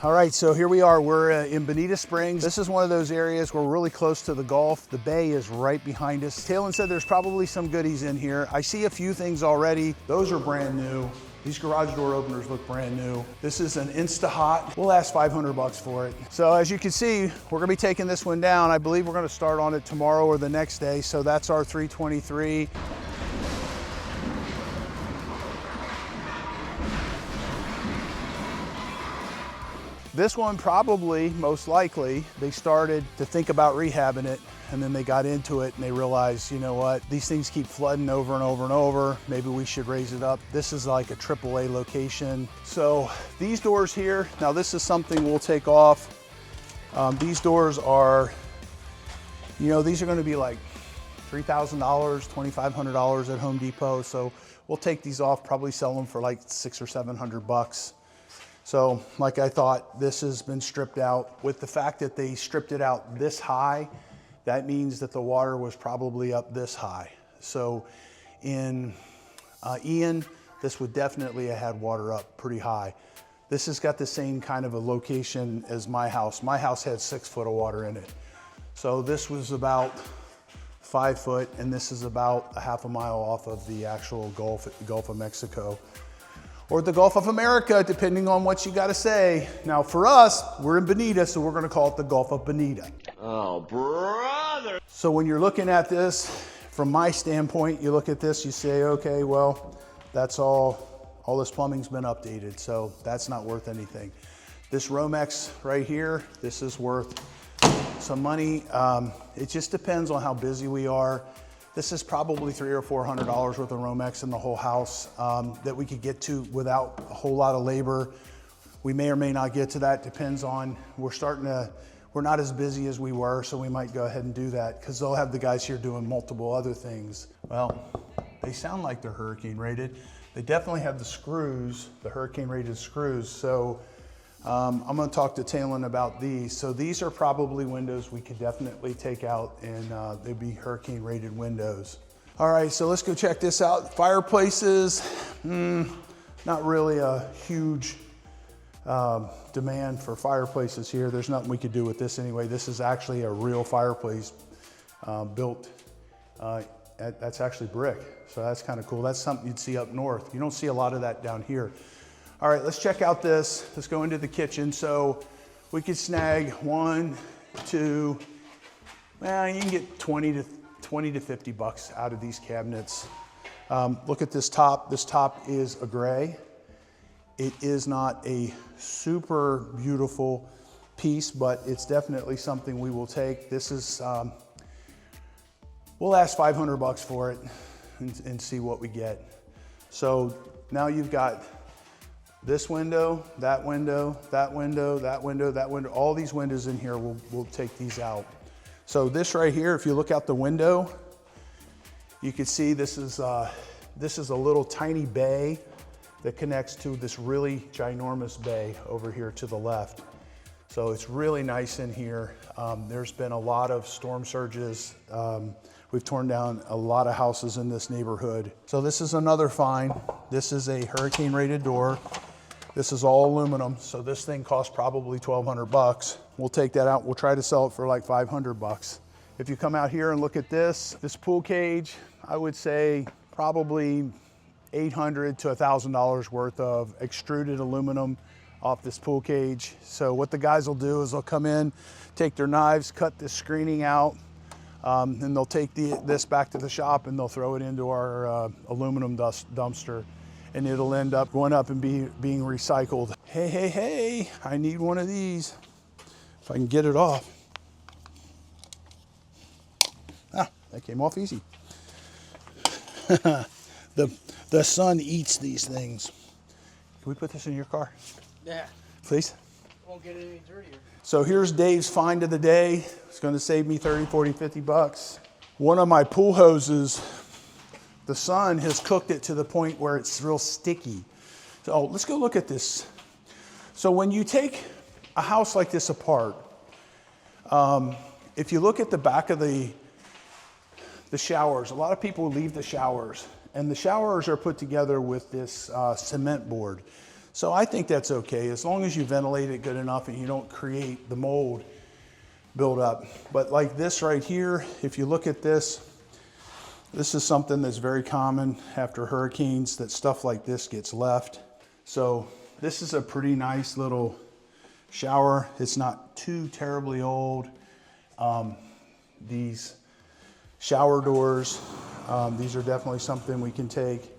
All right, so here we are. We're in Bonita Springs. This is one of those areas where we're really close to the Gulf. The bay is right behind us. Helene said there's probably some goodies in here. I see a few things already. Those are brand new. These garage door openers look brand new. This is an Insta-Hot. We'll ask 500 bucks for it. So as you can see, we're gonna be taking this one down. I believe we're gonna start on it tomorrow or the next day. So that's our 323. This one probably, most likely, they started to think about rehabbing it and then they got into it and they realized, you know what, these things keep flooding over and over and over. Maybe we should raise it up. This is like a AAA location. So these doors here, now this is something we'll take off. These doors are, you know, these are gonna be like $3,000, $2,500 at Home Depot. So we'll take these off, probably sell them for like 600 or 700 bucks. So like I thought, this has been stripped out. With the fact that they stripped it out this high, that means that the water was probably up this high. So in Ian, this would definitely have had water up pretty high. This has got the same kind of a location as my house. My house had 6 foot of water in it. So this was about 5 foot, and this is about a half a mile off of the actual Gulf of Mexico. Or the Gulf of America, depending on what you gotta say. Now for us, we're in Bonita, so we're gonna call it the Gulf of Bonita. Oh, brother. So when you're looking at this, from my standpoint, you look at this, you say, okay, well, that's all this plumbing's been updated, so that's not worth anything. This Romex right here, this is worth some money. It just depends on how busy we are. This is probably $300 or $400 worth of Romex in the whole house that we could get to without a whole lot of labor. We may or may not get to that, depends on, we're not as busy as we were, so we might go ahead and do that because they'll have the guys here doing multiple other things. Well, they sound like they're hurricane rated. They definitely have the screws, the hurricane rated screws. So I'm gonna talk to Talon about these. So these are probably windows we could definitely take out and they'd be hurricane rated windows. All right, so let's go check this out. Fireplaces, not really a huge demand for fireplaces here. There's nothing we could do with this anyway. This is actually a real fireplace built, that's actually brick. So that's kind of cool. That's something you'd see up north. You don't see a lot of that down here. All right, let's check out this. Let's go into the kitchen. So we could snag 1, 2, well, you can get 20 to 50 bucks out of these cabinets. Look at this top. This top is a gray. It is not a super beautiful piece, but it's definitely something we will take. This is, we'll ask 500 bucks for it and see what we get. So now you've got this window, that window, that window, that window, that window, all these windows in here, we'll take these out. So this right here, if you look out the window, you can see this is a little tiny bay that connects to this really ginormous bay over here to the left. So it's really nice in here. There's been a lot of storm surges. We've torn down a lot of houses in this neighborhood. So this is another find. This is a hurricane rated door. This is all aluminum, so this thing costs probably 1,200 bucks. We'll take that out. We'll try to sell it for like 500 bucks. If you come out here and look at this pool cage, I would say probably $800 to $1,000 worth of extruded aluminum off this pool cage. So what the guys will do is they'll come in, take their knives, cut this screening out, and they'll take this back to the shop and they'll throw it into our aluminum dumpster. And it'll end up going up and being recycled. Hey, hey, hey, I need one of these. If I can get it off. Ah, that came off easy. The sun eats these things. Can we put this in your car? Yeah. Please? Won't get it any dirtier. So here's Dave's find of the day. It's gonna save me 30, 40, 50 bucks. One of my pool hoses, the sun has cooked it to the point where it's real sticky. So let's go look at this. So when you take a house like this apart, if you look at the back of the showers, a lot of people leave the showers, and the showers are put together with this cement board. So I think that's okay, as long as you ventilate it good enough and you don't create the mold buildup. But like this right here, if you look at this, this is something that's very common after hurricanes, that stuff like this gets left. So this is a pretty nice little shower. It's not too terribly old. These shower doors, these are definitely something we can take.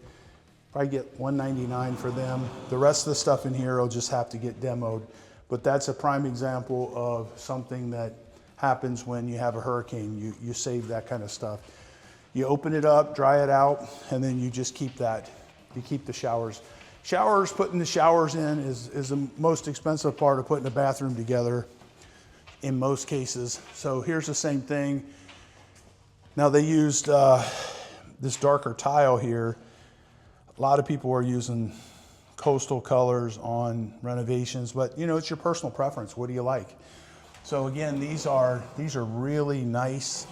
Probably get $199 for them. The rest of the stuff in here will just have to get demoed. But that's a prime example of something that happens when you have a hurricane. You save that kind of stuff. You open it up, dry it out, and then you just keep that. You keep the showers. Putting the showers in is the most expensive part of putting a bathroom together in most cases. So here's the same thing. Now they used this darker tile here. A lot of people are using coastal colors on renovations, but you know, it's your personal preference. What do you like? So again, these are really nice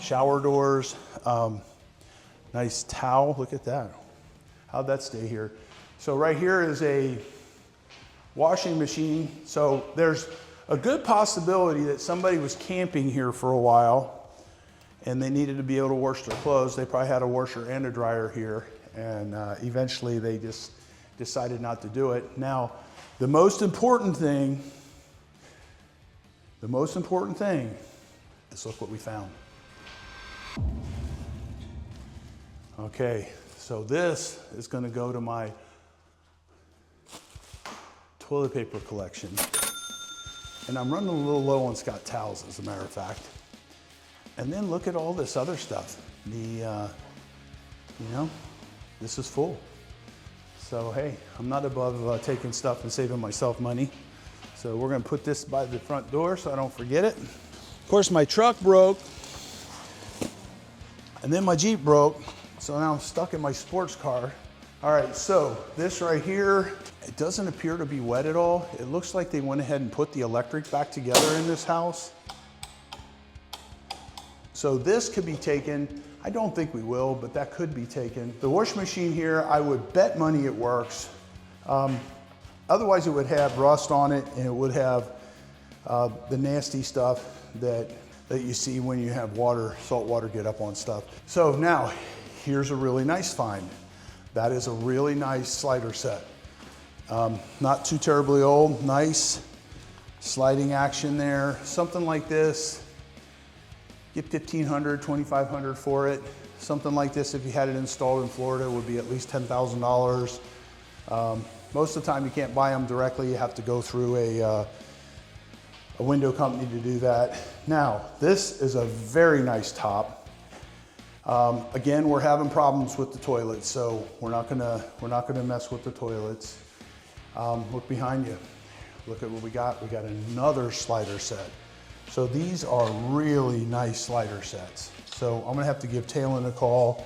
shower doors. Nice towel, look at that. How'd that stay here? So right here is a washing machine. So there's a good possibility that somebody was camping here for a while and they needed to be able to wash their clothes. They probably had a washer and a dryer here, and eventually they just decided not to do it. Now, the most important thing is look what we found. Okay, so this is going to go to my toilet paper collection. And I'm running a little low on Scott towels, as a matter of fact. And then look at all this other stuff. You know, this is full. So hey, I'm not above taking stuff and saving myself money. So we're gonna put this by the front door so I don't forget it. Of course, my truck broke, and then my Jeep broke. So now I'm stuck in my sports car. All right, so this right here, it doesn't appear to be wet at all. It looks like they went ahead and put the electric back together in this house. So this could be taken. I don't think we will, but that could be taken. The washing machine here, I would bet money it works. Otherwise it would have rust on it, and it would have the nasty stuff that you see when you have salt water get up on stuff. So now, here's a really nice find. That is a really nice slider set. Not too terribly old, nice sliding action there. Something like this, get $1,500, $2,500 for it. Something like this, if you had it installed in Florida, would be at least $10,000. Most of the time you can't buy them directly. You have to go through a window company to do that. Now, this is a very nice top. Again, we're having problems with the toilets, so we're not gonna mess with the toilets. Look behind you. Look at what we got. We got another slider set. So these are really nice slider sets. So I'm gonna have to give Talon a call,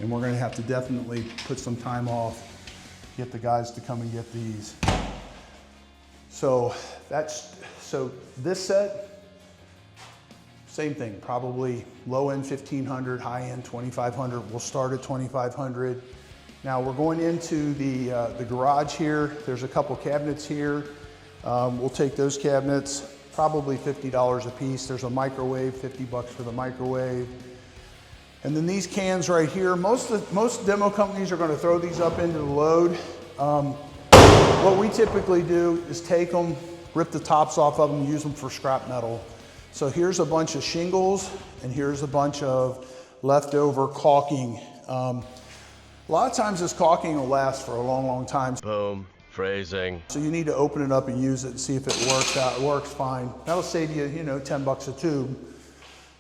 and we're gonna have to definitely put some time off, get the guys to come and get these. So this set, same thing, probably low end 1,500, high end 2,500. We'll start at 2,500. Now we're going into the garage here. There's a couple cabinets here. We'll take those cabinets, probably $50 a piece. There's a microwave, 50 bucks for the microwave. And then these cans right here, most demo companies are gonna throw these up into the load. What we typically do is take them, rip the tops off of them, use them for scrap metal. So here's a bunch of shingles, and here's a bunch of leftover caulking. A lot of times this caulking will last for a long, long time. Boom. Phrasing. So you need to open it up and use it and see if it works out. It works fine. That'll save you, 10 bucks a tube.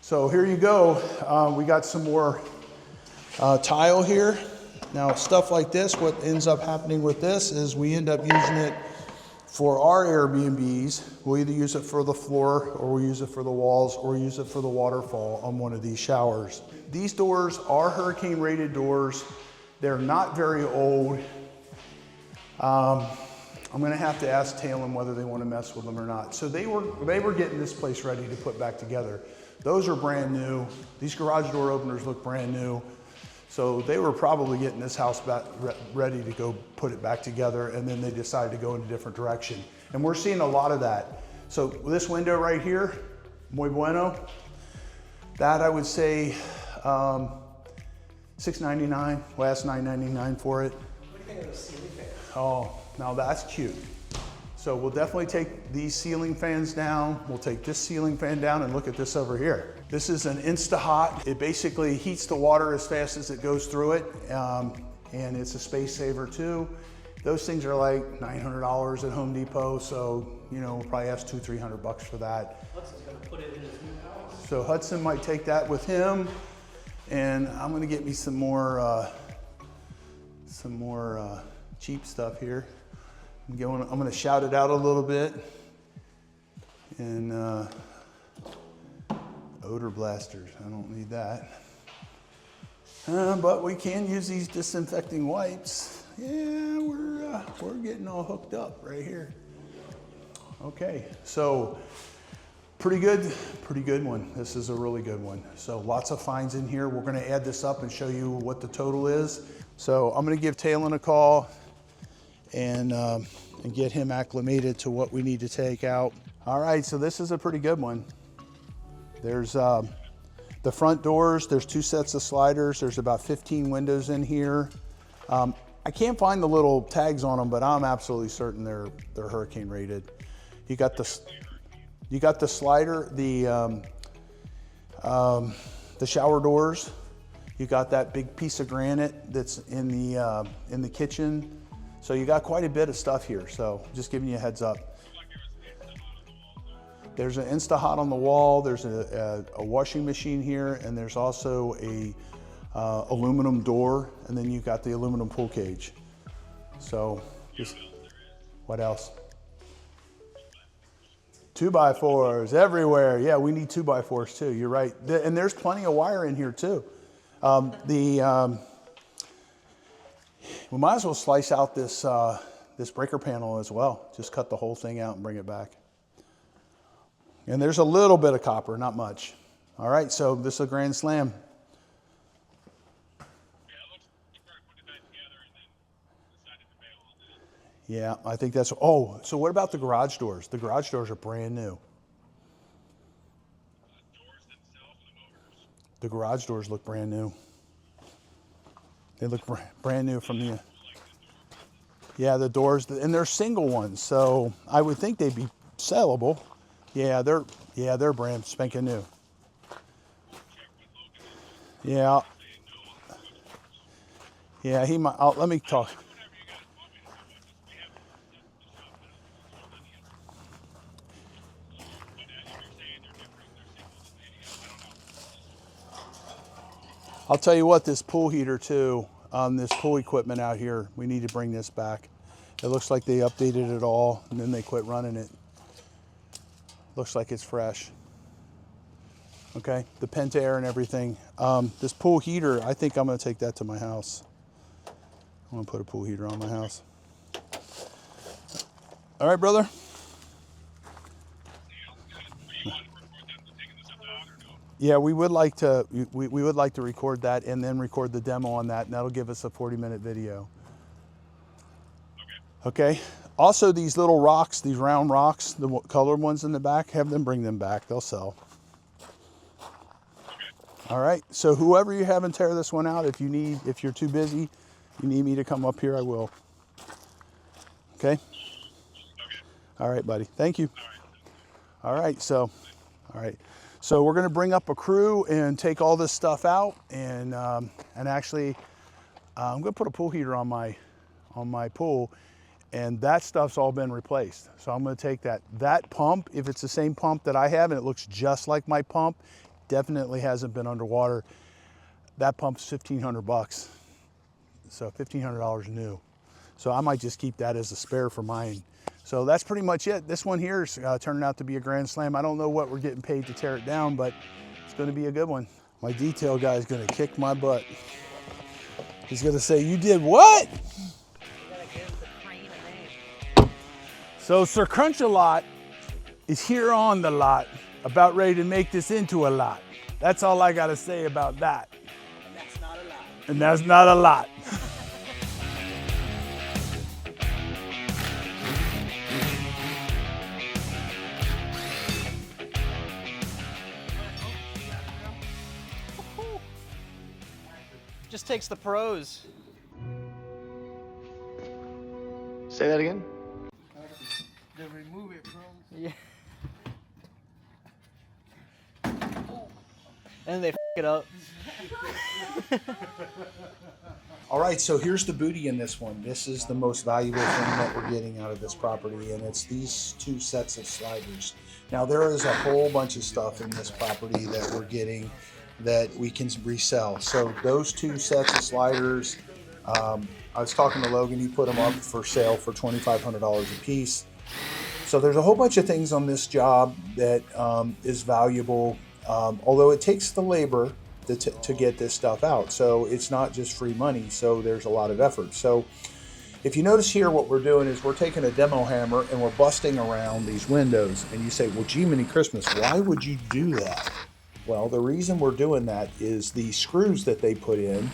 So here you go. We got some more tile here. Now stuff like this, what ends up happening with this is we end up using it for our Airbnbs. We'll either use it for the floor, or we'll use it for the walls, or use it for the waterfall on one of these showers. These doors are hurricane rated doors. They're not very old. I'm gonna have to ask Talon whether they want to mess with them or not. So they were getting this place ready to put back together. Those are brand new. These garage door openers look brand new. So they were probably getting this house back, ready to go put it back together, and then they decided to go in a different direction. And we're seeing a lot of that. So this window right here, muy bueno. That I would say $6.99, last $9.99 for it. What do you think of the ceiling fan? Oh, now that's cute. So we'll definitely take these ceiling fans down. We'll take this ceiling fan down and look at this over here. This is an Insta-Hot. It basically heats the water as fast as it goes through it. And it's a space saver too. Those things are like $900 at Home Depot. So, you know, we'll probably ask $200-300 for that. Hudson's gonna put it in his new house. So Hudson might take that with him. And I'm gonna get me some more cheap stuff here. I'm gonna shout it out a little bit. And odor blasters, I don't need that. But we can use these disinfecting wipes. Yeah, we're getting all hooked up right here. Okay, so pretty good one. This is a really good one. So lots of finds in here. We're gonna add this up and show you what the total is. So I'm gonna give Talon a call and get him acclimated to what we need to take out. All right, so this is a pretty good one. There's the front doors, there's 2 sets of sliders. There's about 15 windows in here. I can't find the little tags on them, but I'm absolutely certain they're hurricane rated. You got the slider, the shower doors. You got that big piece of granite that's in the kitchen. So you got quite a bit of stuff here. So just giving you a heads up. There's an Insta-Hot on the wall. There's a washing machine here, and there's also a aluminum door, and then you got the aluminum pool cage. So just, what else? 2x4s everywhere. Yeah, we need 2x4s too. You're right. And there's plenty of wire in here too. We might as well slice out this breaker panel as well. Just cut the whole thing out and bring it back. And there's a little bit of copper, not much. All right, so this is a grand slam. Yeah, I think that's, oh, so what about the garage doors? The garage doors are brand new. The garage doors look brand new. They look brand new from the, yeah, the doors, and they're single ones, so I would think they'd be sellable. Yeah, they're brand spanking new. Yeah. Yeah, he might, let me talk. I'll tell you what, this pool heater too, this pool equipment out here, we need to bring this back. It looks like they updated it all and then they quit running it. Looks like it's fresh. Okay, the Pentair and everything. This pool heater, I think I'm gonna take that to my house. I'm gonna put a pool heater on my house. All right, brother. Yeah, we would like to record that and then record the demo on that, and that'll give us a 40-minute video. Okay. Also, these little rocks, these round rocks, the colored ones in the back, have them bring them back. They'll sell. All right. So whoever you have and tear this one out, if you're too busy, you need me to come up here, I will. Okay. All right, buddy. Thank you. All right. So we're going to bring up a crew and take all this stuff out, and actually, I'm going to put a pool heater on my pool, and that stuff's all been replaced. So I'm going to take that pump, if it's the same pump that I have and it looks just like my pump, definitely hasn't been underwater. That pump's $1,500, so $1,500 new. So I might just keep that as a spare for mine. So that's pretty much it. This one here is turning out to be a grand slam. I don't know what we're getting paid to tear it down, but it's going to be a good one. My detail guy is going to kick my butt. He's going to say, "You did what?" So Sir Crunch-A-Lot is here on the lot, about ready to make this into a lot. That's all I got to say about that. And that's not a lot. And that's not a lot. Just takes the pros. Say that again? The remove it, bro. Yeah. And they f it up. All right, so here's the booty in this one. This is the most valuable thing that we're getting out of this property, and it's these 2 sets of sliders. Now, there is a whole bunch of stuff in this property that we're getting that we can resell. So those 2 sets of sliders, I was talking to Logan, he put them up for sale for $2,500 a piece. So there's a whole bunch of things on this job that is valuable, although it takes the labor to get this stuff out. So it's not just free money. So there's a lot of effort. So if you notice here, what we're doing is we're taking a demo hammer and we're busting around these windows. And you say, well, gee, many Christmas, why would you do that? Well, the reason we're doing that is the screws that they put in,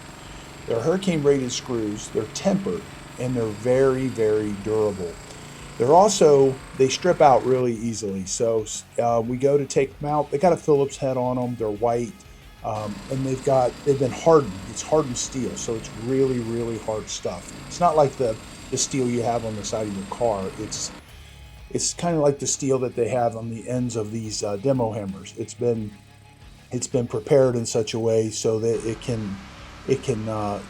they're hurricane rated screws, they're tempered, and they're very, very durable. They're also, they strip out really easily. So we go to take them out. They got a Phillips head on them. They're white. And they've been hardened. It's hardened steel, so it's really, really hard stuff. It's not like the steel you have on the side of your car. It's kind of like the steel that they have on the ends of these demo hammers. It's been prepared in such a way so that it can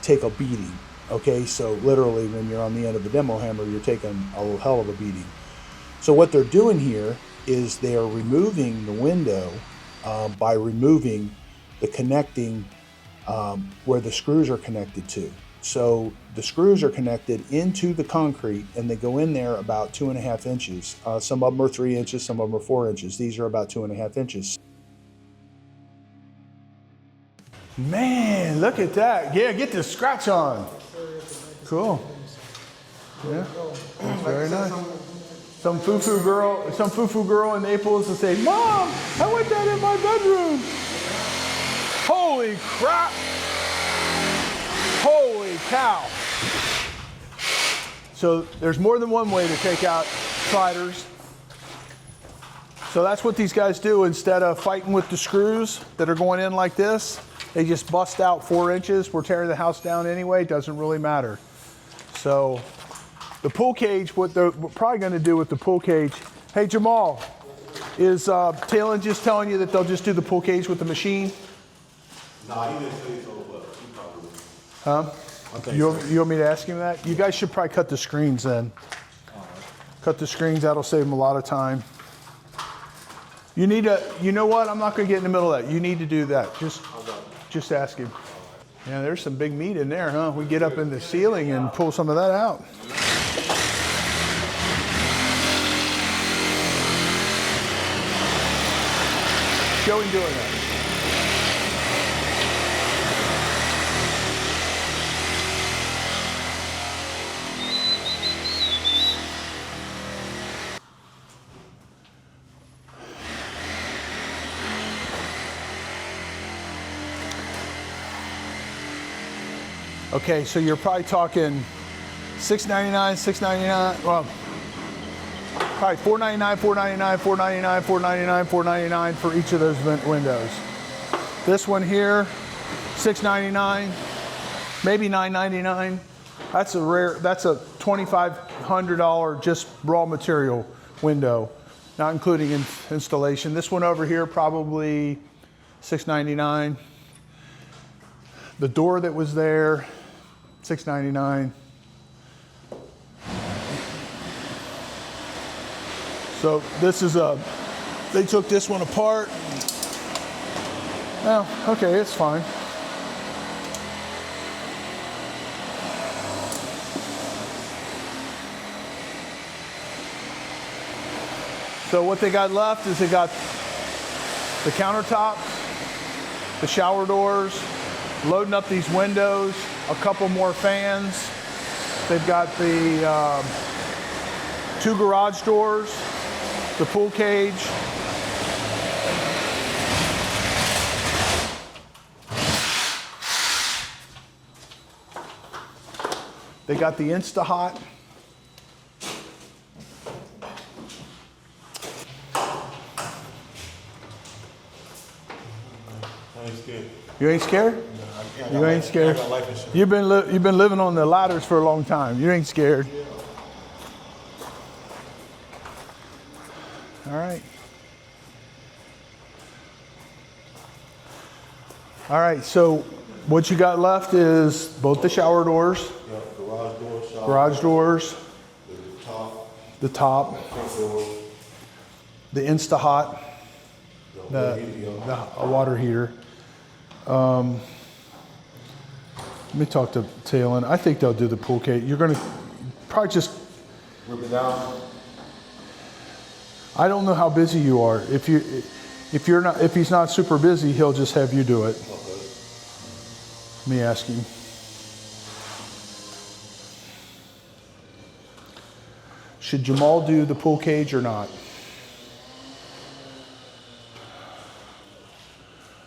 take a beating. Okay, so literally when you're on the end of a demo hammer, you're taking a hell of a beating. So what they're doing here is they are removing the window by removing the connecting where the screws are connected to. So the screws are connected into the concrete and they go in there about 2.5 inches. Some of them are 3 inches, some of them are 4 inches. These are about 2.5 inches. Man, look at that. Yeah, get the scratch on. Cool. Yeah, that's very nice. Some foo-foo girl in Naples will say, Mom, I want that in my bedroom. Holy crap! Holy cow! So there's more than one way to take out sliders. So that's what these guys do. Instead of fighting with the screws that are going in like this, they just bust out 4 inches. We're tearing the house down anyway. Doesn't really matter. So the pull cage, what they're probably going to do with the pull cage. Hey Jamal, is Talon just telling you that they'll just do the pull cage with the machine? No, he didn't say so, but he probably will. Huh? You want me to ask him that? You guys should probably cut the screens then. Cut the screens, that'll save them a lot of time. You need to, you know what? I'm not going to get in the middle of that. You need to do that. Just ask him. Yeah, there's some big meat in there, huh? We get up in the ceiling and pull some of that out. Show him doing that. Okay, so you're probably talking $6.99, $6.99. Well, probably $4.99, $4.99, $4.99, $4.99, $4.99 for each of those windows. This one here, $6.99, maybe $9.99. That's a $2,500 just raw material window, not including installation. This one over here, probably $6.99. The door that was there, $6.99. So this is they took this one apart. Well, okay, it's fine. So what they got left is they got the countertops, the shower doors, loading up these windows, a couple more fans. They've got the 2 garage doors, the pool cage. They got the Insta-Hot. I ain't scared. You ain't scared? You ain't scared? I got life insurance. You've been living on the ladders for a long time. You ain't scared. All right. All right, so what you got left is both the shower doors, Yeah, garage door, shower, garage doors, the top, the top, front door, the Insta-Hot, the the water heater. Let me talk to Helene. I think they'll do the pool cage. You're gonna probably just, rip it down. I don't know how busy you are. If he's not super busy, he'll just have you do it. Okay. Let me ask him. Should Jamal do the pool cage or not?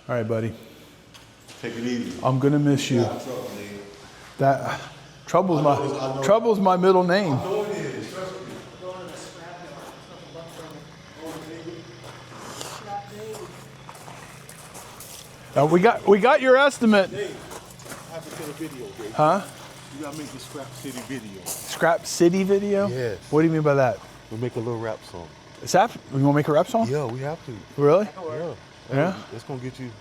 All right, buddy. Take it easy. I'm gonna miss you. Got trouble, man. That trouble's I know. trouble's my middle name. No, it is. Trust me. We got your estimate. Dave, I have to take a video, Dave. Huh? You gotta make the Scrap City video. Scrap City video? Yes. What do you mean by that? We'll make a little rap song. Is that you want to make a rap song? Yeah, we have to. Really? Yeah. Yeah? It's gonna get you.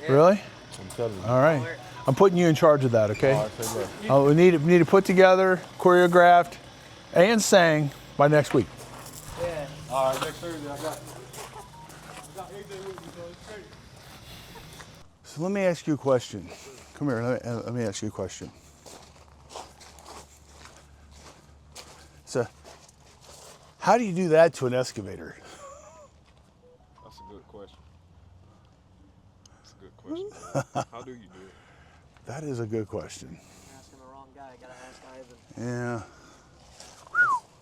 Really? I'm telling you. All right. I'm putting you in charge of that, okay? All right, say less. We need to put together, choreographed, and sang by next week. Yeah. All right, next Thursday I got AJ with me, so it's crazy. So let me ask you a question. Come here, let me ask you a question. So, how do you do that to an excavator? That's a good question. That's a good question. How do you do it? That is a good question. Asking the wrong guy. Gotta ask Ivan. Yeah,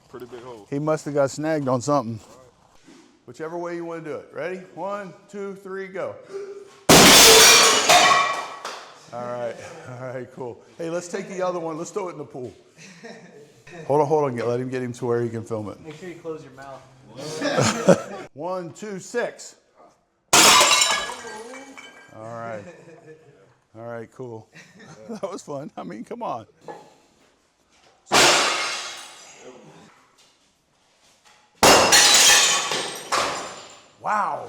Pretty big hole. he must have got snagged on something. Whichever way you want to do it. Ready? 1, 2, 3, go. All right, cool. Hey, let's take the other one. Let's throw it in the pool. Hold on. Let him get him to where he can film it. Make sure you close your mouth. 1, 2, 6. All right, cool. That was fun. I mean, come on. Wow.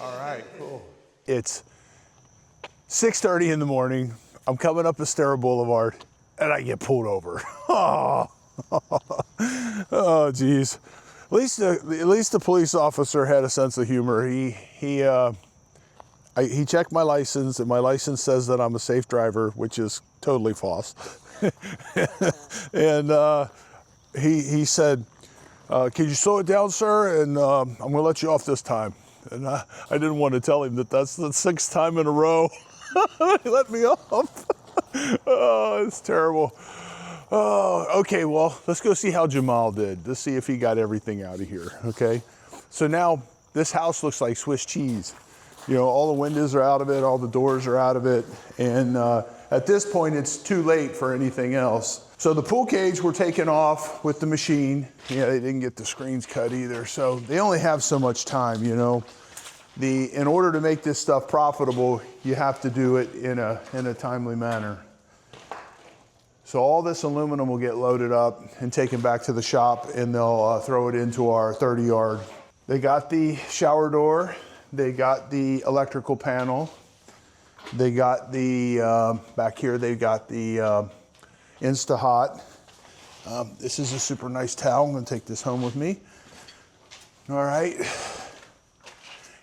All right, cool. It's 6:30 in the morning. I'm coming up Estero Boulevard, and I get pulled over. Oh, geez. At least the police officer had a sense of humor. He checked my license, and my license says that I'm a safe driver, which is totally false. And he said, "Can you slow it down, sir? And I'm going to let you off this time." And I didn't want to tell him that that's the 6th time in a row he let me off. Oh, it's terrible. Oh, okay, well, let's go see how Jamal did. Let's see if he got everything out of here, okay? So now this house looks like Swiss cheese. You know, all the windows are out of it, all the doors are out of it, and at this point, it's too late for anything else. So the pool cage we're taking off with the machine. Yeah, they didn't get the screens cut either, so they only have so much time, you know. In order to make this stuff profitable, you have to do it in a timely manner. So all this aluminum will get loaded up and taken back to the shop, and they'll throw it into our 30-yard. They got the shower door, they got the electrical panel, they got the, back here they got the Insta-Hot. This is a super nice towel. I'm gonna take this home with me. All right.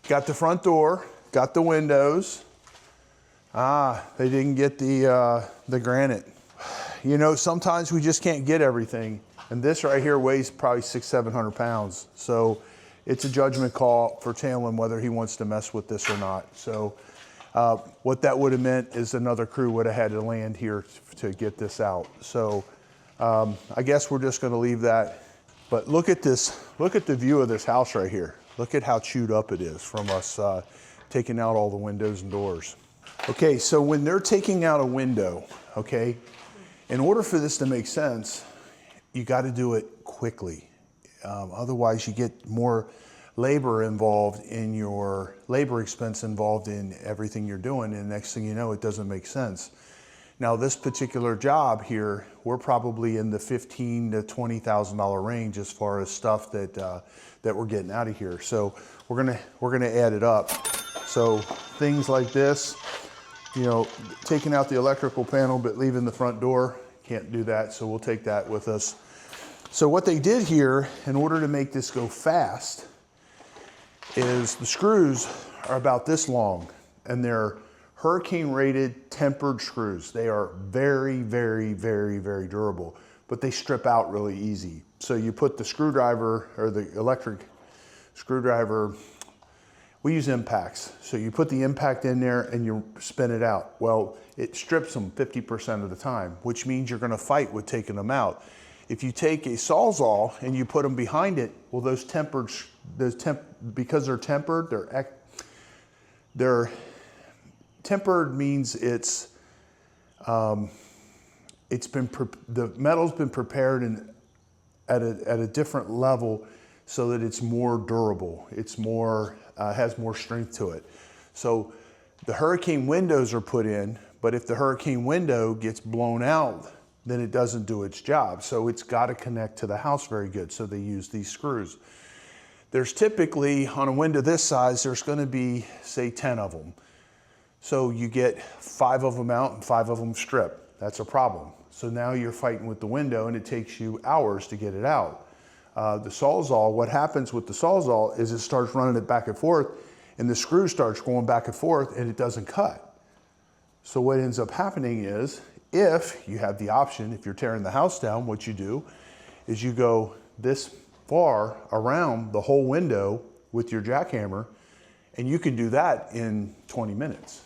Got the front door, got the windows. They didn't get the granite. You know, sometimes we just can't get everything. And this right here weighs probably 600-700 pounds. So it's a judgment call for Talon whether he wants to mess with this or not. So what that would have meant is another crew would have had to land here to get this out. So I guess we're just gonna leave that. But look at this, look at the view of this house right here. Look at how chewed up it is from us taking out all the windows and doors. Okay, so when they're taking out a window, okay, in order for this to make sense, you got to do it quickly. Otherwise, you get more labor involved in your labor expense involved in everything you're doing, and next thing you know, it doesn't make sense. Now, this particular job here, we're probably in the $15,000 to $20,000 range as far as stuff that that we're getting out of here. So we're gonna add it up. So things like this, you know, taking out the electrical panel but leaving the front door, can't do that. So we'll take that with us. So what they did here, in order to make this go fast, is the screws are about this long, and they're hurricane rated tempered screws. They are very, very, very, very durable, but they strip out really easy. So you put the screwdriver or the electric screwdriver, we use impacts. So you put the impact in there and you spin it out. Well, it strips them 50% of the time, which means you're gonna fight with taking them out. If you take a Sawzall and you put them behind it, well, because they're tempered, they're tempered means the metal's been prepared at a different level so that it's more durable. It's more has more strength to it. So the hurricane windows are put in, but if the hurricane window gets blown out, then it doesn't do its job. So it's got to connect to the house very good. So they use these screws. There's typically, on a window this size, there's going to be, say, 10 of them. So you get 5 of them out and 5 of them strip. That's a problem. So now you're fighting with the window and it takes you hours to get it out. The Sawzall, what happens with the Sawzall is it starts running it back and forth and the screw starts going back and forth and it doesn't cut. So what ends up happening is, if you have the option, if you're tearing the house down, what you do is you go this far around the whole window with your jackhammer, and you can do that in 20 minutes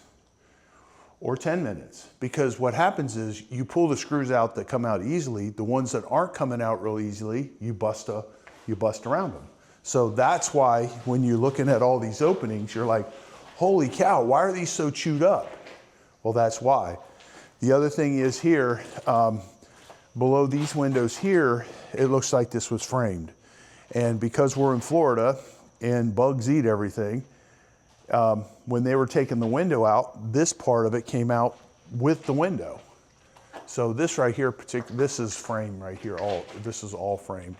or 10 minutes. Because what happens is you pull the screws out that come out easily, the ones that aren't coming out real easily, you bust around them. So that's why when you're looking at all these openings, you're like, holy cow, why are these so chewed up? Well, that's why. The other thing is here, below these windows here, it looks like this was framed. And because we're in Florida and bugs eat everything, when they were taking the window out, this part of it came out with the window. So this right here, this is frame right here, this is all frame.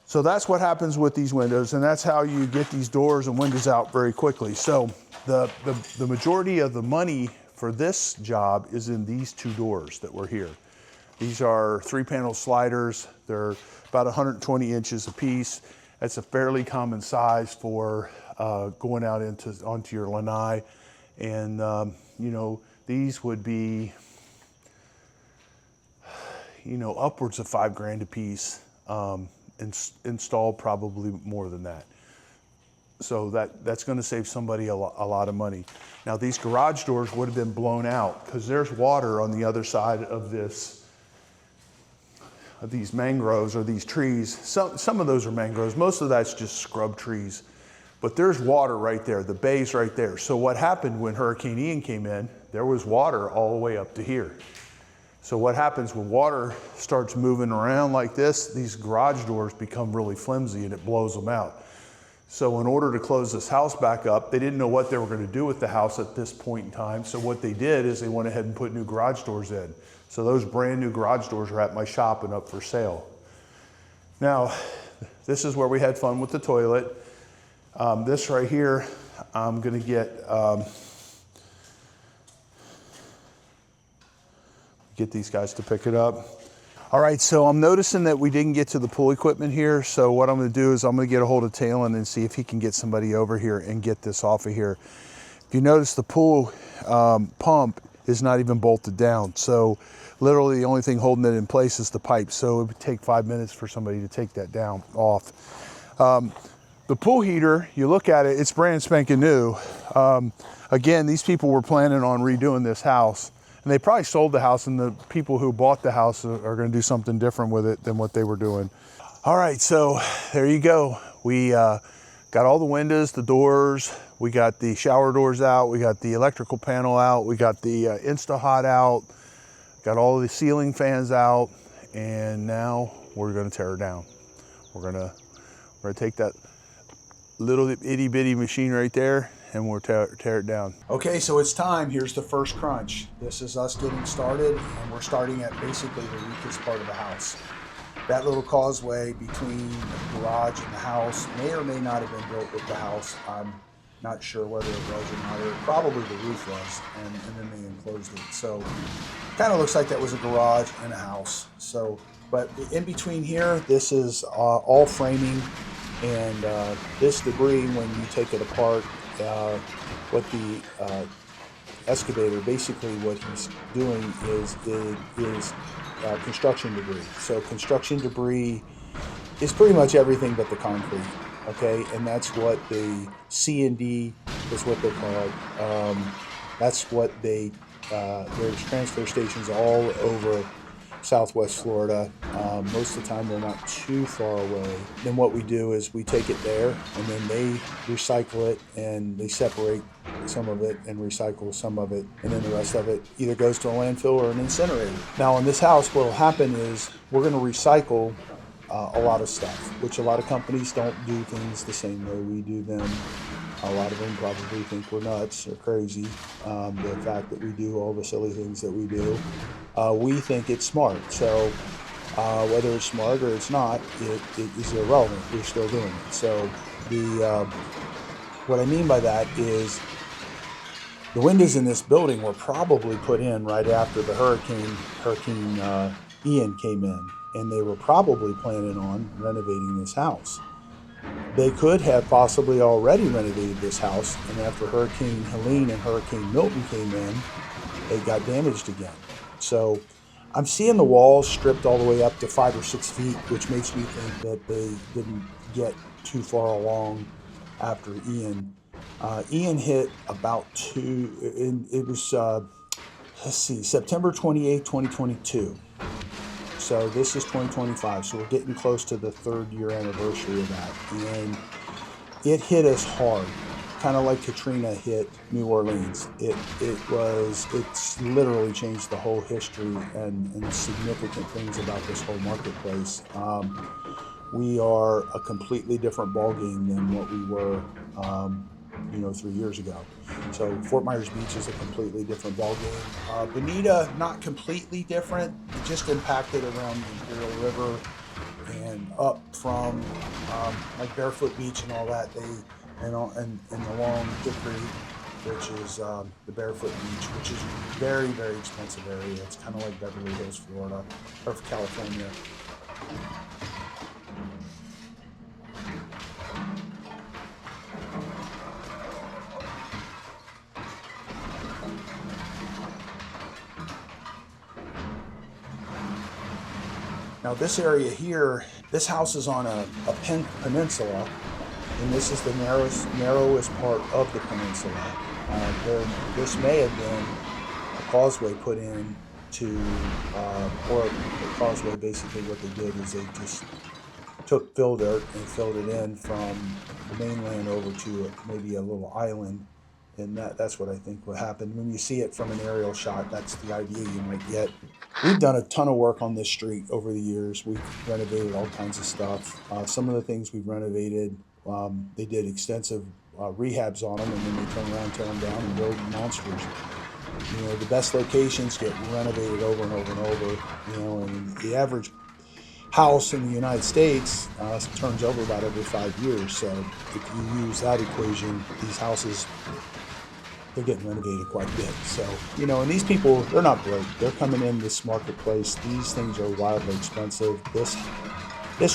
So that's what happens with these windows, and that's how you get these doors and windows out very quickly. So the majority of the money for this job is in these 2 doors that were here. These are 3-panel sliders. They're about 120 inches a piece. That's a fairly common size for going out onto your lanai. And you know, these would be, you know, upwards of $5,000 a piece. Installed probably more than that. So that's going to save somebody a lot of money. Now these garage doors would have been blown out because there's water on the other side of these mangroves or these trees. Some of those are mangroves. Most of that's just scrub trees. But there's water right there. The bay's right there. So what happened when Hurricane Ian came in, there was water all the way up to here. So what happens when water starts moving around like this, these garage doors become really flimsy and it blows them out. So in order to close this house back up, they didn't know what they were going to do with the house at this point in time. So what they did is they went ahead and put new garage doors in. So those brand new garage doors are at my shop and up for sale. Now, this is where we had fun with the toilet. This right here, I'm going to get these guys to pick it up. All right, so I'm noticing that we didn't get to the pool equipment here. So what I'm gonna do is I'm gonna get a hold of Talon and see if he can get somebody over here and get this off of here. If you notice, the pool pump is not even bolted down. So literally the only thing holding it in place is the pipe. So it would take 5 minutes for somebody to take that down off. The pool heater, you look at it, it's brand spanking new. Again, these people were planning on redoing this house. And they probably sold the house, and the people who bought the house are going to do something different with it than what they were doing. All right, so there you go. We Got all the windows, the doors, we got the shower doors out, we got the electrical panel out, we got the Insta-Hot out, got all the ceiling fans out, and now we're gonna tear it down. We're gonna take that little itty bitty machine right there and we'll tear it down. Okay, so it's time. Here's the first crunch. This is us getting started, and we're starting at basically the weakest part of the house. That little causeway between the garage and the house may or may not have been built with the house. I'm not sure whether it was or not, or probably the roof was, and then they enclosed it. So kind of looks like that was a garage and a house. So, but in between here, this is all framing, and this debris, when you take it apart, what the excavator, basically what he's doing is construction debris. So construction debris is pretty much everything but the concrete, okay? And that's what the C&D is what they call it. That's what they, there's transfer stations all over Southwest Florida. Most of the time they're not too far away. Then what we do is we take it there, and then they recycle it, and they separate some of it and recycle some of it, and then the rest of it either goes to a landfill or an incinerator. Now in this house, what will happen is we're going to recycle a lot of stuff, which a lot of companies don't do things the same way we do them. A lot of them probably think we're nuts or crazy. The fact that we do all the silly things that we do, we think it's smart. So whether it's smart or it's not, it is irrelevant. We're still doing it. So what I mean by that is the windows in this building were probably put in right after the Hurricane Ian came in, and they were probably planning on renovating this house. They could have possibly already renovated this house, and after Hurricane Helene and Hurricane Milton came in, they got damaged again. So I'm seeing the walls stripped all the way up to 5 or 6 feet, which makes me think that they didn't get too far along after Ian. Ian hit about it was, let's see, September 28, 2022. So this is 2025, so we're getting close to the 3rd year anniversary of that. And it hit us hard, kind of like Katrina hit New Orleans. It's literally changed the whole history and significant things about this whole marketplace. We are a completely different ballgame than what we were 3 years ago. So Fort Myers Beach is a completely different ballgame. Bonita, not completely different. It just impacted around the Imperial River and up from like Barefoot Beach and all that. And along Hickory, which is the Barefoot Beach, which is a very, very expensive area. It's kind of like Beverly Hills, Florida, or California. Now this area here, this house is on a peninsula, and this is the narrowest part of the peninsula. This may have been a causeway put in or the causeway, basically what they did is they just took fill dirt and filled it in from the mainland over to maybe a little island, and that's what I think what happened. When you see it from an aerial shot, that's the idea you might get. We've done a ton of work on this street over the years. We've renovated all kinds of stuff. Some of the things we've renovated, they did extensive rehabs on them, and then they turn around, tear them down, and build monsters. The best locations get renovated over and over and over. And the average house in the United States turns over about every 5 years. So if you use that equation, these houses, they're getting renovated quite a bit. So, and these people, they're not broke. They're coming in this marketplace. These things are wildly expensive. This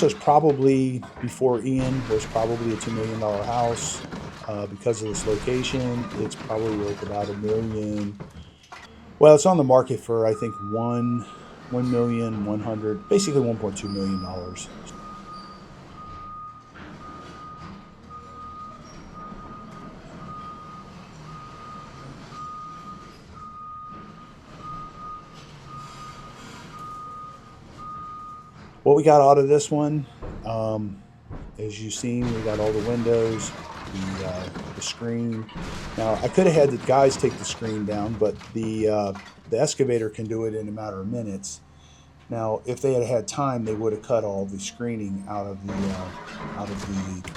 was probably, before Ian, was probably a $2 million house. Because of this location, it's probably worth about $1 million. Well, it's on the market for, I think, $1,100,000, basically $1.2 million. What we got out of this one, As you've seen, we got all the windows, the screen. Now, I could have had the guys take the screen down, but the excavator can do it in a matter of minutes. Now, if they had had time, they would have cut all the screening out of the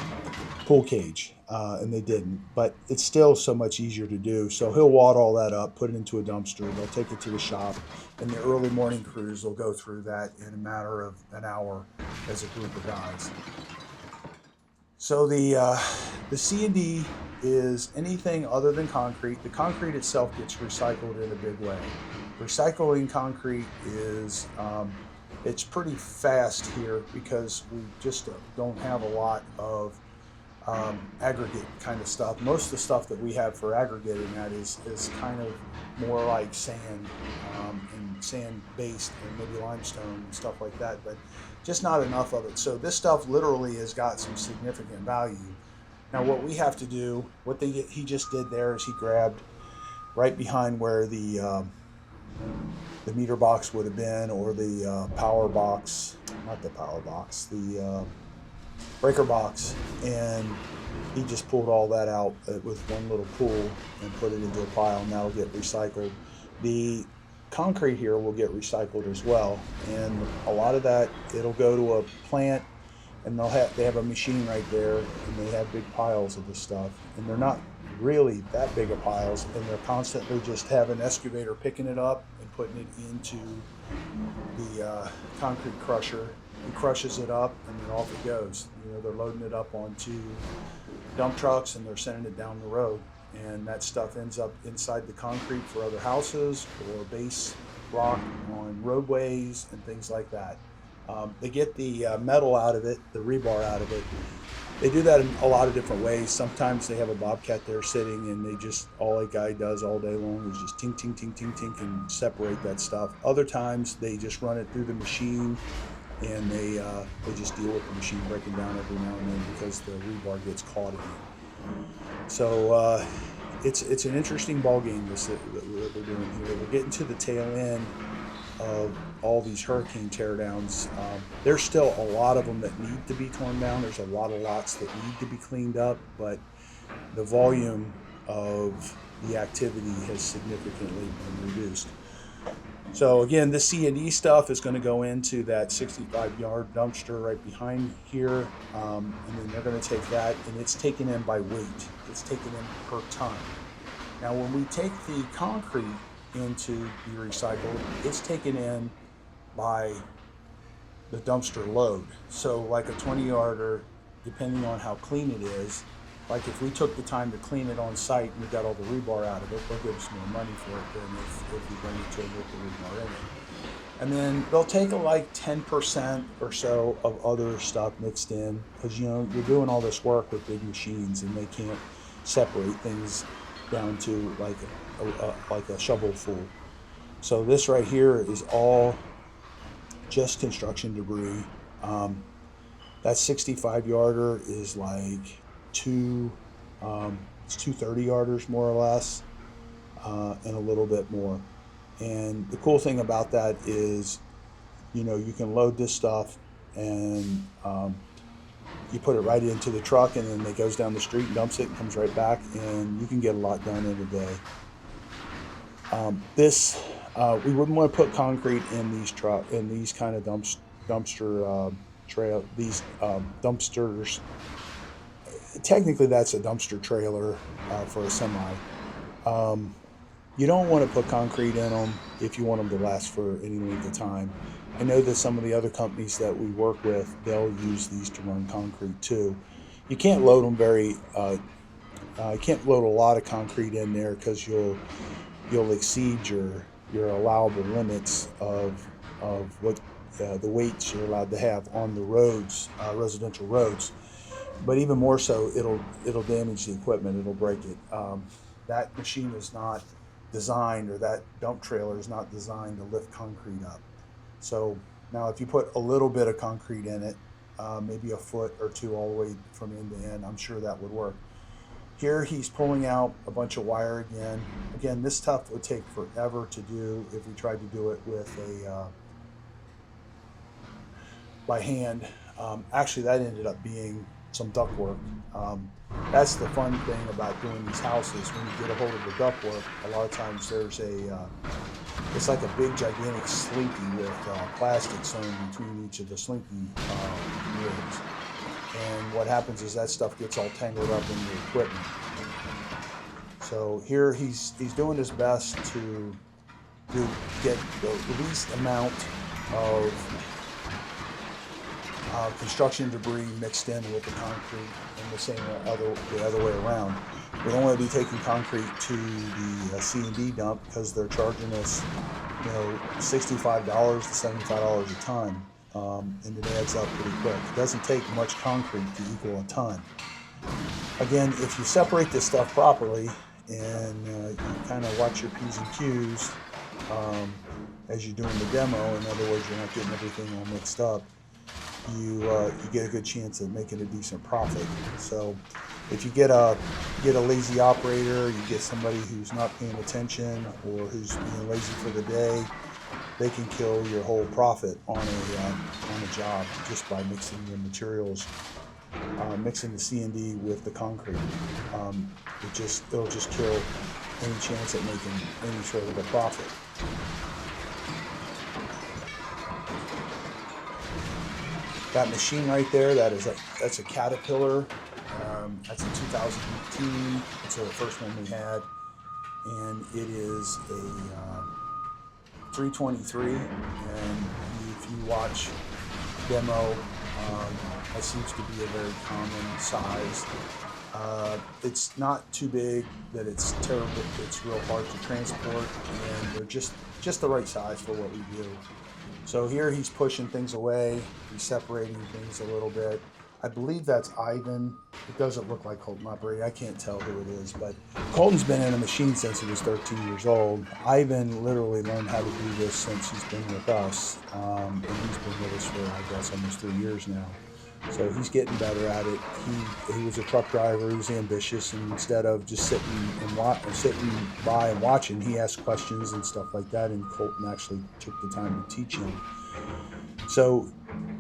pool cage, and they didn't. But it's still so much easier to do. So he'll wad all that up, put it into a dumpster. They'll take it to the shop, and the early morning crews will go through that in a matter of an hour as a group of guys. So the C&D is anything other than concrete. The concrete itself gets recycled in a big way. Recycling concrete is it's pretty fast here because we just don't have a lot of aggregate kind of stuff. Most of the stuff that we have for aggregating that is kind of more like sand and sand based and maybe limestone and stuff like that, but just not enough of it. So this stuff literally has got some significant value. Now what we have to do, he just did there is he grabbed right behind where the meter box would have been, or the power box, not the power box, the breaker box, and he just pulled all that out with one little pull and put it into a pile, and that'll get recycled. The concrete here will get recycled as well, and a lot of that, it'll go to a plant, and they have a machine right there, and they have big piles of this stuff, and they're not really that big of piles, and they're constantly just have an excavator picking it up and putting it into the concrete crusher. He crushes it up, and then off it goes. You know, they're loading it up onto dump trucks, and they're sending it down the road, and that stuff ends up inside the concrete for other houses or base rock on roadways and things like that. They get the metal out of it, the rebar out of it. They do that in a lot of different ways. Sometimes they have a bobcat there sitting, and they just, all a guy does all day long is just tink, tink, tink, tink, tink, and separate that stuff. Other times they just run it through the machine, and they just deal with the machine breaking down every now and then because the rebar gets caught in it. So it's an interesting ball game that we're doing here. We're getting to the tail end of all these hurricane teardowns. There's still a lot of them that need to be torn down. There's a lot of lots that need to be cleaned up, but the volume of the activity has significantly been reduced. So again, this C&D stuff is going to go into that 65-yard dumpster right behind here, and then they're going to take that, and it's taken in by weight. It's taken in per ton. Now when we take the concrete into be recycled, it's taken in by the dumpster load. So like a 20-yarder, depending on how clean it is, like if we took the time to clean it on site and we got all the rebar out of it, they'll give us more money for it than if we bring it to them with the rebar in it. And then they'll take like 10% or so of other stuff mixed in, because you know you're doing all this work with big machines and they can't separate things down to like a shovel full. So this right here is all just construction debris. That 65-yarder is like two 30-yarders more or less, and a little bit more. And the cool thing about that is, you know, you can load this stuff and you put it right into the truck, and then it goes down the street and dumps it and comes right back, and you can get a lot done in a day. We wouldn't want to put concrete in these kind of dumpster these dumpsters. Technically, that's a dumpster trailer for a semi. You don't want to put concrete in them if you want them to last for any length of time. I know that some of the other companies that we work with, they'll use these to run concrete too. You can't load them you can't load a lot of concrete in there because you'll exceed your allowable limits of what the weights you're allowed to have on the roads, residential roads. But even more so, it'll damage the equipment. It'll break it. That machine is not designed, or that dump trailer is not designed to lift concrete up. So now if you put a little bit of concrete in it, maybe a foot or two all the way from end to end, I'm sure that would work. Here he's pulling out a bunch of wire again. Again, this stuff would take forever to do if we tried to do it with by hand. Actually, that ended up being some ductwork. That's the fun thing about doing these houses. When you get a hold of the ductwork, a lot of times there's it's like a big gigantic slinky with plastic sewn between each of the slinky ribs. And what happens is that stuff gets all tangled up in the equipment. So here he's doing his best to get the least amount of construction debris mixed in with the concrete, and the other way around. We don't want to be taking concrete to the C&D dump because they're charging us, $65 to $75 a ton, and it adds up pretty quick. It doesn't take much concrete to equal a ton. Again, if you separate this stuff properly and you kind of watch your P's and Q's as you're doing the demo, in other words, you're not getting everything all mixed up, you get a good chance of making a decent profit. So if you get a lazy operator, you get somebody who's not paying attention or who's being lazy for the day, they can kill your whole profit on a job just by mixing the materials, mixing the C&D with the concrete. It'll just kill any chance at making any sort of a profit. That machine right there, that's a Caterpillar. That's a 2018. It's the first one we had, and it is a 323. And if you watch demo, that seems to be a very common size. It's not too big that it's terrible. It's real hard to transport, and they're just the right size for what we do. So here he's pushing things away, he's separating things a little bit. I believe that's Ivan. It doesn't look like Colton operating. I can't tell who it is, but Colton's been in a machine since he was 13 years old. Ivan literally learned how to do this since he's been with us, and he's been with us for, I guess, almost 3 years now. So he's getting better at it. He was a truck driver. He was ambitious, and instead of just sitting by and watching, he asked questions and stuff like that. And Colton actually took the time to teach him. So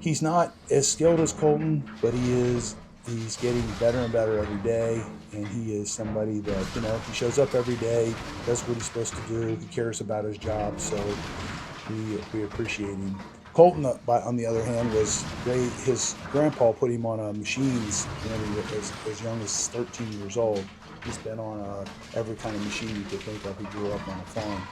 he's not as skilled as Colton, but he's getting better and better every day. And he is somebody that he shows up every day, does what he's supposed to do. He cares about his job, so we appreciate him. Colton, on the other hand, his grandpa put him on machines when he was as young as 13 years old. He's been on every kind of machine you could think of. He grew up on a farm.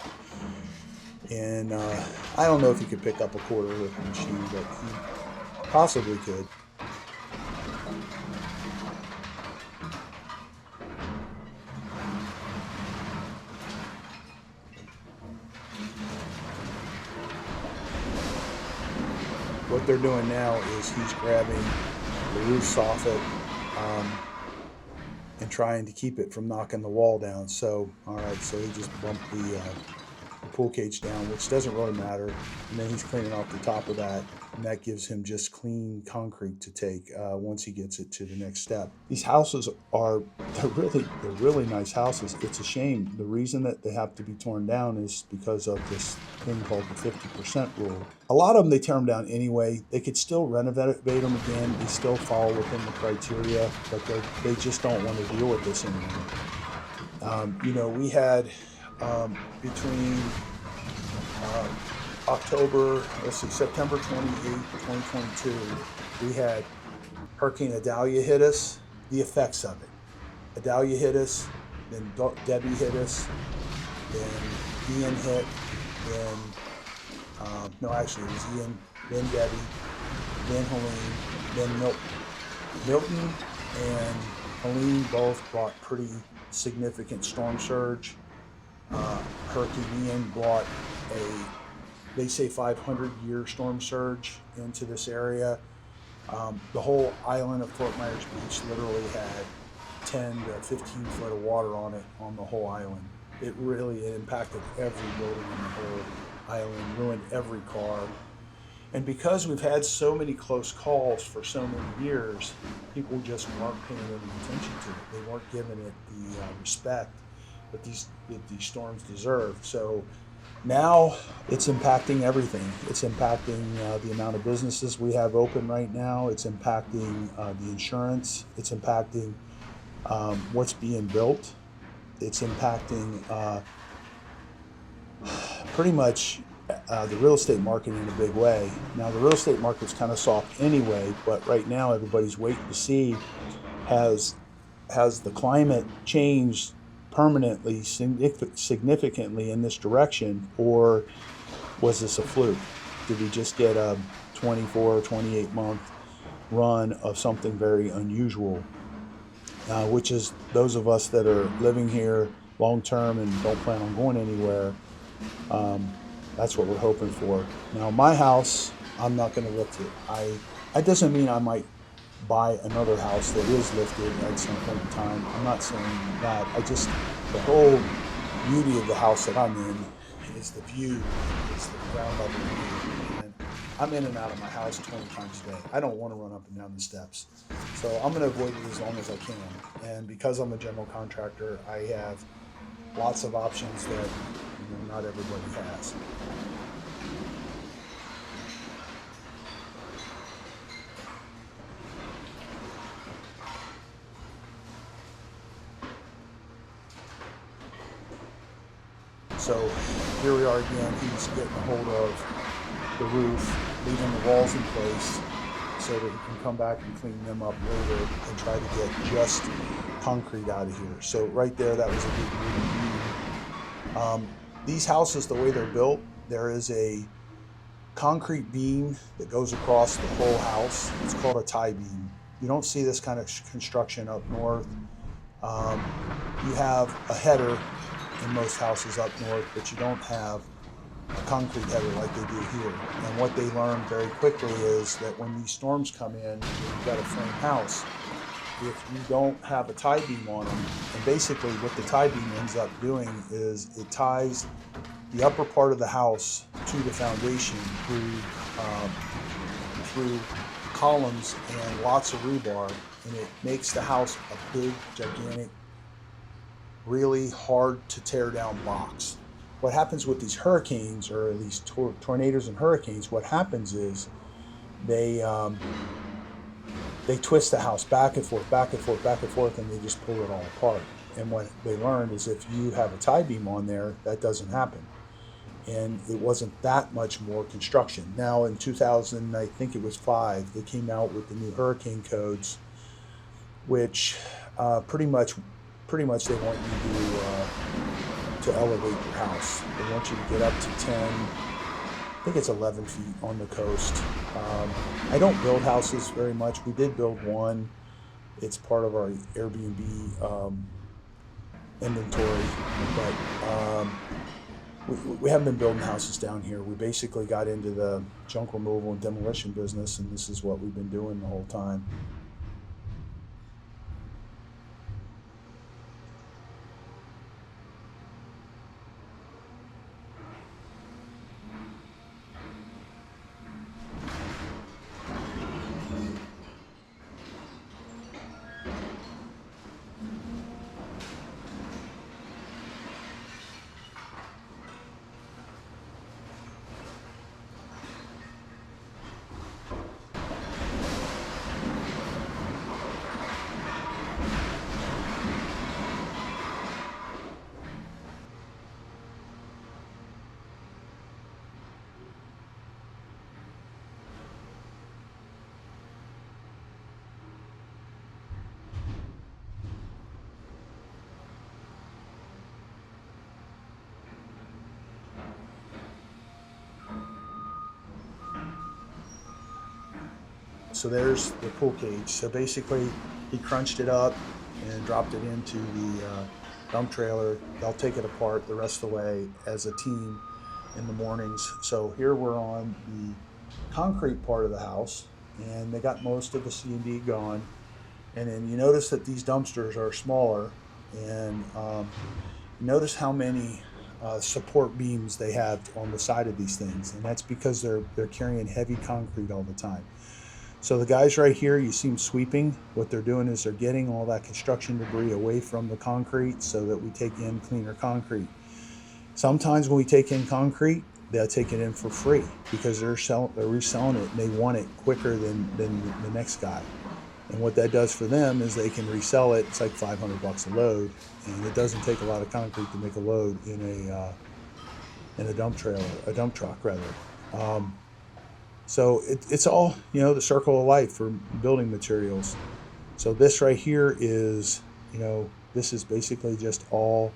And I don't know if he could pick up a quarter with a machine, but he possibly could. What they're doing now is he's grabbing the roof soffit and trying to keep it from knocking the wall down. So, all right, so he just bumped the pool cage down, which doesn't really matter. And then he's cleaning off the top of that, and that gives him just clean concrete to take once he gets it to the next step. These houses they're really nice houses. It's a shame. The reason that they have to be torn down is because of this thing called the 50% rule. A lot of them, they tear them down anyway. They could still renovate them again. They still fall within the criteria, but they just don't want to deal with this anymore. We had between September 28, 2022, we had Hurricane Idalia hit us, the effects of it. Idalia hit us, then Debbie hit us, then Ian hit, then, it was Ian, then Debbie, then Helene, then Milton. Milton and Helene both brought pretty significant storm surge. Hurricane Ian brought they say 500-year storm surge into this area. The whole island of Fort Myers Beach literally had 10 to 15 foot of water on it on the whole island. It impacted every building on the whole island, ruined every car. And because we've had so many close calls for so many years, people just weren't paying any attention to it. They weren't giving it the respect that these storms deserve. So Now it's impacting everything. It's impacting the amount of businesses we have open right now. It's impacting the insurance. It's impacting what's being built. It's impacting pretty much the real estate market in a big way. Now the real estate market's kind of soft anyway, but right now everybody's waiting to see has the climate changed permanently, significantly in this direction, or was this a fluke? Did we just get a 24 or 28 month run of something very unusual? Which is those of us that are living here long term and don't plan on going anywhere, that's what we're hoping for. Now my house, I'm not going to lift it. That doesn't mean I might buy another house that is lifted at some point in time. I'm not saying that. The whole beauty of the house that I'm in is the view, it's the ground level view. And I'm in and out of my house 20 times a day. I don't want to run up and down the steps. So I'm going to avoid it as long as I can. And because I'm a general contractor, I have lots of options that not everybody has. So here we are again. He's getting a hold of the roof, leaving the walls in place so that he can come back and clean them up later and try to get just concrete out of here. So right there, that was a big beam. These houses, the way they're built, there is a concrete beam that goes across the whole house. It's called a tie beam. You don't see this kind of construction up north. You have a header in most houses up north, but you don't have a concrete header like they do here. And what they learned very quickly is that when these storms come in, you've got a frame house. If you don't have a tie beam on them, and basically what the tie beam ends up doing is it ties the upper part of the house to the foundation through columns and lots of rebar, and it makes the house a big, gigantic, really hard to tear down box. What happens with these hurricanes, or these tornadoes and hurricanes, what happens is they twist the house back and forth, back and forth, back and forth, and they just pull it all apart. And what they learned is if you have a tie beam on there, that doesn't happen. And it wasn't that much more construction. Now in 2000, I think it was 5, they came out with the new hurricane codes, which pretty much they want you to elevate your house. They want you to get up to 10, I think it's 11 feet on the coast. I don't build houses very much. We did build one. It's part of our Airbnb inventory, but we haven't been building houses down here. We basically got into the junk removal and demolition business, and this is what we've been doing the whole time. So there's the pool cage. So basically he crunched it up and dropped it into the dump trailer. They'll take it apart the rest of the way as a team in the mornings. So here we're on the concrete part of the house, and they got most of the C&D gone. And then you notice that these dumpsters are smaller, and notice how many support beams they have on the side of these things, and that's because they're carrying heavy concrete all the time. So the guys right here, you see them sweeping. What they're doing is they're getting all that construction debris away from the concrete so that we take in cleaner concrete. Sometimes when we take in concrete, they'll take it in for free because they're reselling it and they want it quicker than the next guy. And what that does for them is they can resell it. It's like $500 a load, and it doesn't take a lot of concrete to make a load in a dump truck rather. So it's all, you know, the circle of life for building materials. So this right here is, you know, this is basically just all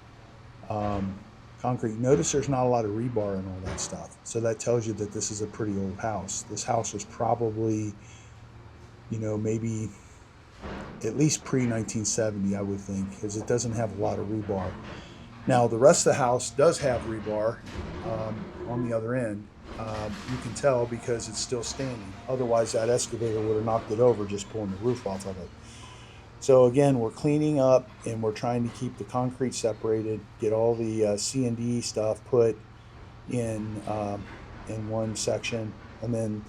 concrete. Notice there's not a lot of rebar and all that stuff. So that tells you that this is a pretty old house. This house was probably, you know, maybe at least pre-1970, I would think, because it doesn't have a lot of rebar. Now, the rest of the house does have rebar on the other end. You can tell because it's still standing. Otherwise, that excavator would have knocked it over just pulling the roof off of it. So again, we're cleaning up and we're trying to keep the concrete separated, get all the C&D stuff put in one section. And then,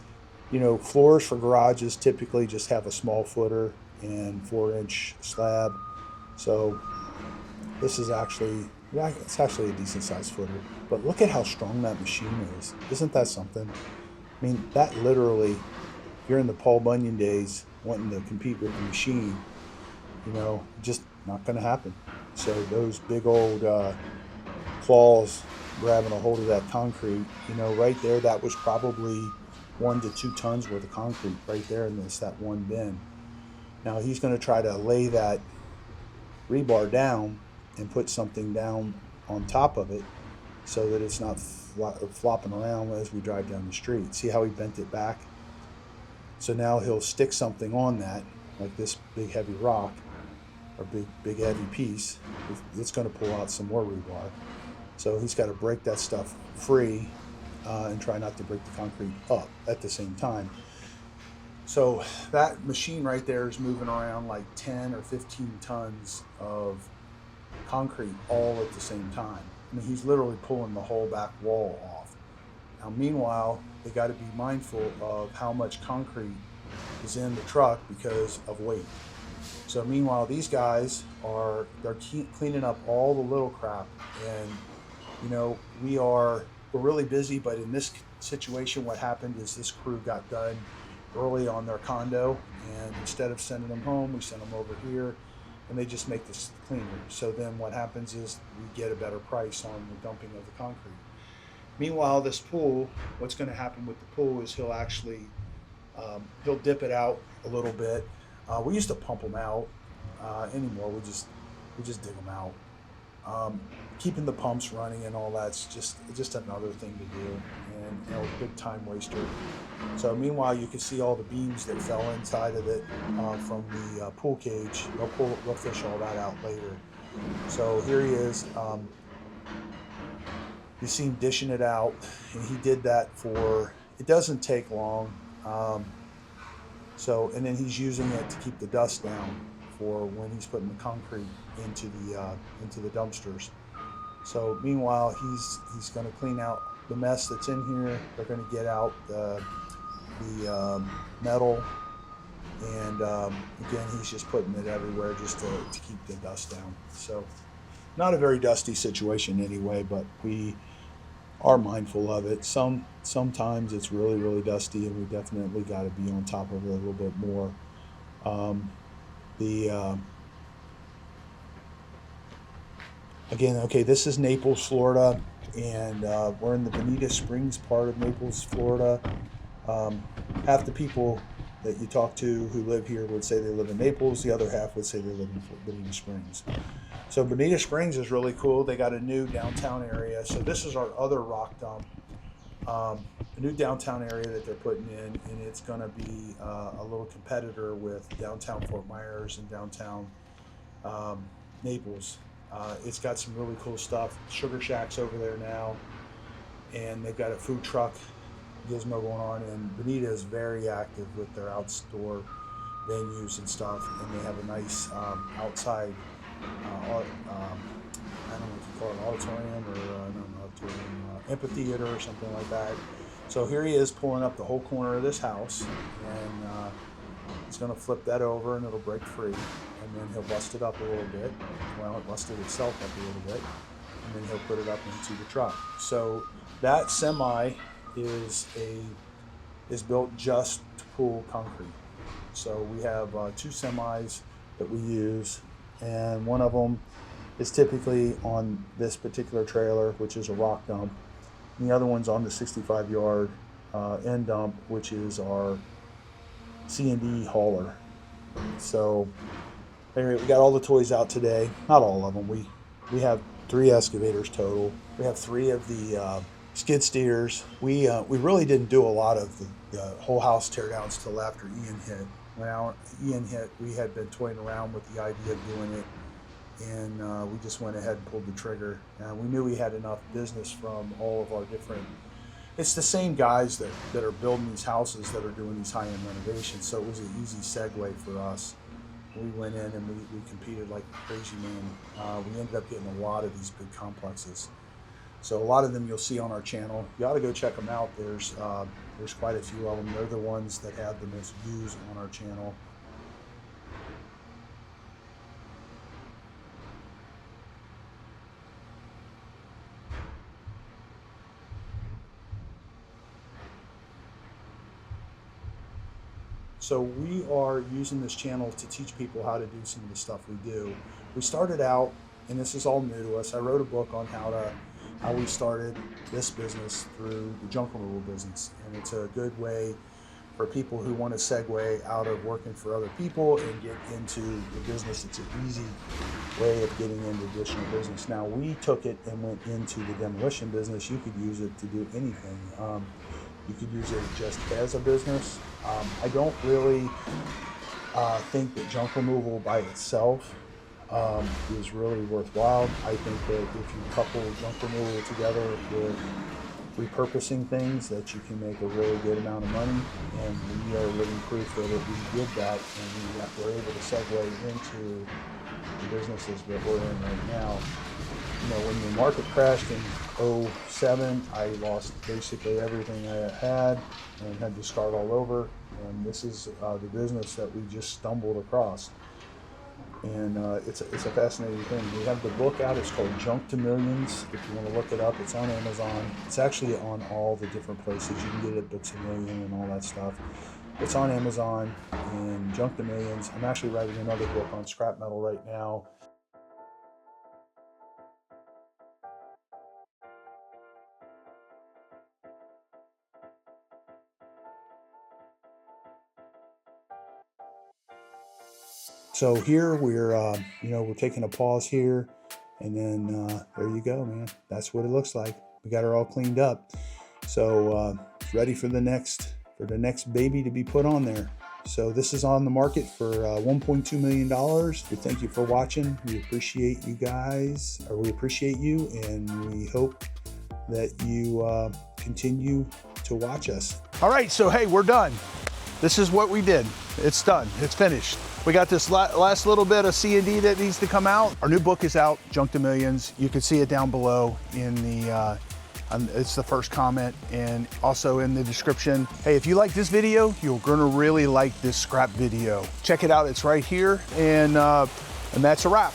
you know, floors for garages typically just have a small footer and 4-inch slab. So this is actually, yeah, it's actually a decent sized footer. But look at how strong that machine is. Isn't that something? I mean, that literally, if you're in the Paul Bunyan days wanting to compete with the machine, you know, just not going to happen. So those big old claws grabbing a hold of that concrete, you know, right there, that was probably 1 to 2 tons worth of concrete right there in that one bin. Now he's going to try to lay that rebar down and put something down on top of it so that it's not flopping around as we drive down the street. See how he bent it back? So now he'll stick something on that, like this big heavy rock or big heavy piece. It's going to pull out some more rebar. So he's got to break that stuff free and try not to break the concrete up at the same time. So that machine right there is moving around like 10 or 15 tons of concrete all at the same time. I mean, he's literally pulling the whole back wall off. Now, meanwhile, they got to be mindful of how much concrete is in the truck because of weight. So meanwhile, these guys they're cleaning up all the little crap, and you know, we're really busy. But in this situation, what happened is this crew got done early on their condo, and instead of sending them home, we sent them over here, and they just make this cleaner. So then what happens is we get a better price on the dumping of the concrete. Meanwhile, this pool, what's going to happen with the pool is he'll actually he'll dip it out a little bit. We used to pump them out. Anymore, we just dig them out. Keeping the pumps running and all that's just another thing to do, and you know, big time waster. So meanwhile, you can see all the beams that fell inside of it from the pool cage. They'll fish all that out later. So here he is. You see him dishing it out, and he did that for. It doesn't take long. And then he's using it to keep the dust down for when he's putting the concrete into the dumpsters. So meanwhile, he's going to clean out the mess that's in here. They're going to get out the metal, and again, he's just putting it everywhere just to keep the dust down. So not a very dusty situation anyway, but we are mindful of it. Sometimes it's really, really dusty, and we definitely got to be on top of it a little bit more. Again, okay, this is Naples, Florida, and we're in the Bonita Springs part of Naples, Florida. Half the people that you talk to who live here would say they live in Naples. The other half would say they live in Bonita Springs. So Bonita Springs is really cool. They got a new downtown area. So this is our other rock dump, a new downtown area that they're putting in, and it's going to be a little competitor with downtown Fort Myers and downtown Naples. It's got some really cool stuff. Sugar Shack's over there now, and they've got a food truck gizmo going on, and Bonita is very active with their outdoor venues and stuff, and they have a nice outside I don't know if you call it an auditorium or amphitheater or something like that. So here he is pulling up the whole corner of this house, and he's going to flip that over and it'll break free, and then he'll bust it up a little bit. Well, it busted itself up a little bit, and then he'll put it up into the truck. So that semi is built just to pull concrete. So we have 2 semis that we use, and one of them is typically on this particular trailer, which is a rock dump, and the other one's on the 65-yard end dump, which is our C&D hauler. So anyway, we got all the toys out today. Not all of them. We have 3 excavators total. We have 3 of the skid steers. We really didn't do a lot of the whole house teardowns till after Ian hit. When Ian hit, we had been toying around with the idea of doing it, and we just went ahead and pulled the trigger. We knew we had enough business from all of our different, it's the same guys that are building these houses that are doing these high-end renovations, so it was an easy segue for us. We went in and we competed like a crazy man. We ended up getting a lot of these big complexes. So a lot of them you'll see on our channel. You ought to go check them out. There's quite a few of them. They're the ones that have the most views on our channel. So we are using this channel to teach people how to do some of the stuff we do. We started out, and this is all new to us. I wrote a book on how we started this business through the junk removal business, and it's a good way for people who want to segue out of working for other people and get into the business. It's an easy way of getting into additional business. Now, we took it and went into the demolition business. You could use it to do anything. You could use it just as a business. I don't really think that junk removal by itself is really worthwhile. I think that if you couple junk removal together with repurposing things, that you can make a really good amount of money, and we are living proof that if we did that and we're able to segue into the businesses that we're in right now. You know, when the market crashed in 2007, I lost basically everything I had and had to start all over, and this is the business that we just stumbled across. And it's a fascinating thing. We have the book out. It's called Junk to Millions. If you want to look it up, it's on Amazon. It's actually on all the different places. You can get it at Books A Million and all that stuff. It's on Amazon, and Junk to Millions. I'm actually writing another book on scrap metal right now. So here we're taking a pause here, and then there you go, man. That's what it looks like. We got her all cleaned up, so ready for the next baby to be put on there. So this is on the market for $1.2 million. We thank you for watching. We appreciate you guys, or we appreciate you, and we hope that you continue to watch us. All right, so hey, we're done. This is what we did. It's done. It's finished. We got this last little bit of C&D that needs to come out. Our new book is out, Junk to Millions. You can see it down below in the, it's the first comment, and also in the description. Hey, if you like this video, you're gonna really like this scrap video. Check it out, it's right here, and that's a wrap.